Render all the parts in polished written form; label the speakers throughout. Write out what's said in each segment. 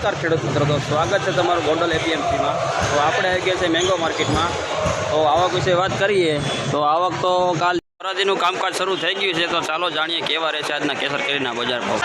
Speaker 1: નમસ્કાર ખેડૂત મિત્રો, તો સ્વાગત છે તમારું ગોંડલ એપીએમસીમાં। તો આપણે આવી ગયા છે મેંગો માર્કેટમાં। તો આવક વિશે વાત કરીએ તો આવક તો કાલ હરાજીનું કામકાજ શરૂ થઈ ગયું છે। તો ચાલો જાણીએ કેવા રહેશે આજના કેસર કેરીના બજાર ભાવ।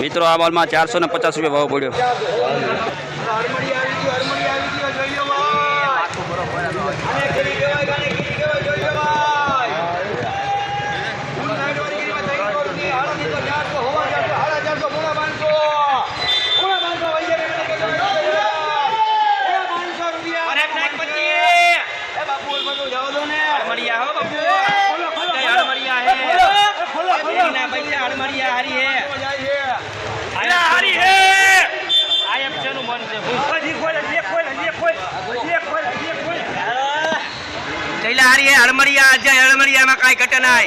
Speaker 1: મિત્રો આ માલમાં 450 રૂપિયા ભાવ પડ્યો।
Speaker 2: हड़मड़िया अजय हड़मड़िया में काई कट नाय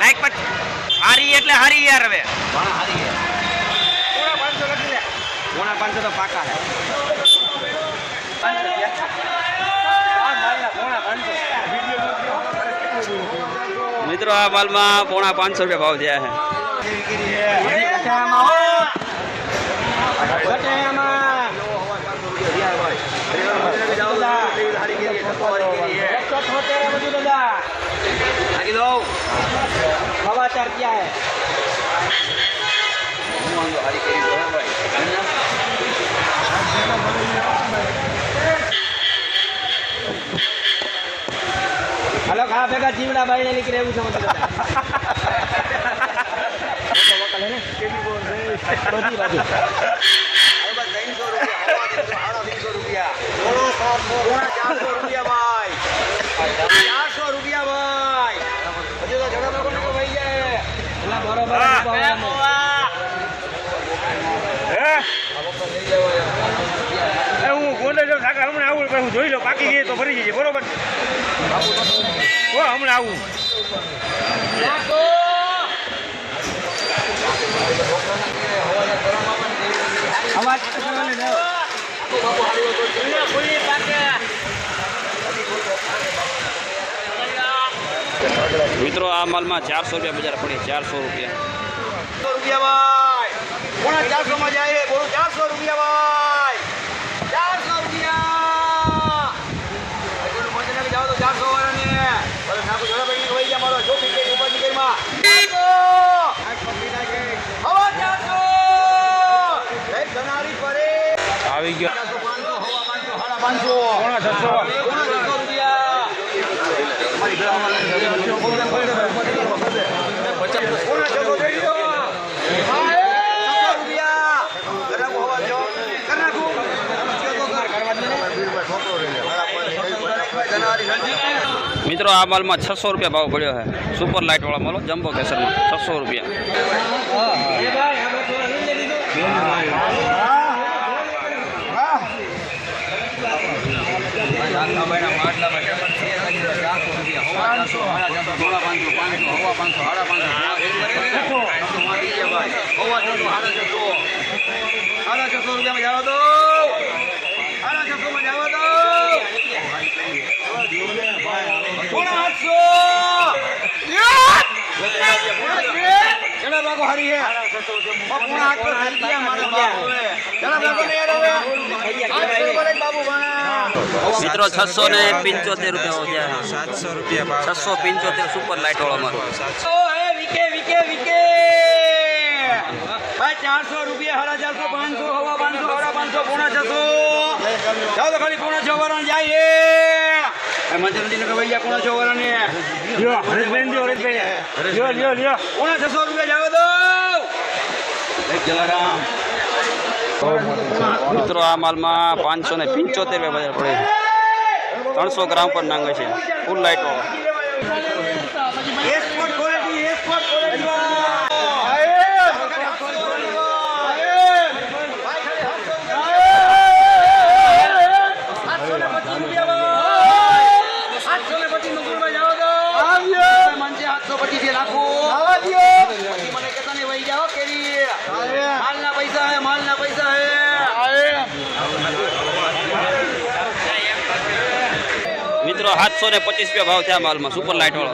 Speaker 2: लाइक पर हारी એટલે હારી યાર હવે હારી है पूरा 500 लगी ले पूरा 500 तो पाका है
Speaker 1: મિત્રો આ માલમાં પોણા 500 રૂપિયા ભાવ થયા
Speaker 2: समाचार क्या है हेलो कहाँ पे का जीवड़ा भाई ने निकले वो समझ हमने आવું હું જોઈ લો બાકી ગઈ તો ભરી જઈએ બરોબર હમણાં આવું
Speaker 1: મિત્રો આ માલમાં 400 રૂપિયા બજાર પડે 400 રૂપિયા
Speaker 2: ભાઈ પોણા 400 માં જાય બોલો 400 રૂપિયા ભાઈ 400 રૂપિયા મજને જાવ તો 400 વાળાને ભલે નાકો જોડા પડી વઈ ગયા મારો જો પીકે ઉપર નીકળી માં 400 એક જનારી પડે
Speaker 1: આવી ગયો
Speaker 2: 500 પોણા 600 રૂપિયા મારી ગ્રામમાં
Speaker 1: મિત્રો આ માલમાં 600 રૂપિયા ભાવ પડ્યો છે। સુપર લાઇટ વાળા માલો જમ્બો કેસરમાં 600 રૂપિયા। મિત્રો 675 રૂપિયા
Speaker 2: 700 રૂપિયા
Speaker 1: 675 સુપર લાઇટ વાળો મારો
Speaker 2: વિકે વિકે વિકે ભાઈ 400 રૂપિયા 450 500 500 પોણા 600 જાઓ તો ખાલી પોણા 6 વાળા જાય મંજરી ને કવાઈ ગયા પોણા 6 વાળા ને લ્યો હરેશભાઈ લ્યો હરેશભાઈ લ્યો લ્યો લ્યો પોણા 600 રૂપિયા જાવ દો એક જલારામ
Speaker 1: મિત્રો આ માલમાં 575 રૂપિયા બજાર પડે 300 ગ્રામ પર નાંગે છે ફૂલ લાઇટ વાળો
Speaker 2: એક્સપોર્ટ ક્વોલિટી આવા દ્યો. પછી મને કહેતા નહીં વહી જાઓ કેરી. માલના પૈસા હે, માલના પૈસા હે.
Speaker 1: મિત્રો 725 રૂપિયા ભાવ થયા માલમાં સુપર લાઇટ વાળો.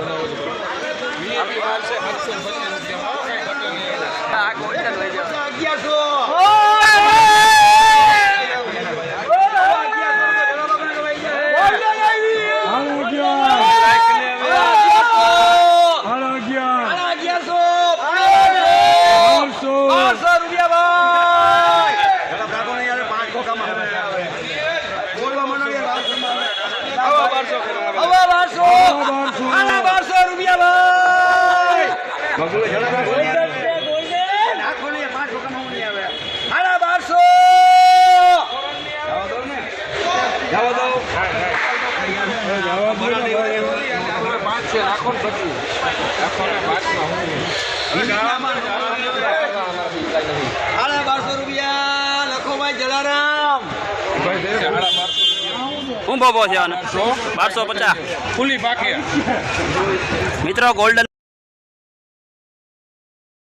Speaker 2: આ ગોલ્ડન લઈ જાઓ. 1200 રૂપિયા ભાઈ. નાખો ને 500 કમાવું નહીં આવે. 1200. જવા દો. સાડા 1200 રૂપિયા લખો ભાઈ જલારામ.
Speaker 1: શું ભાવ છે આનો? 1250
Speaker 3: ફૂલી પાકે
Speaker 1: મિત્રો ગોલ્ડન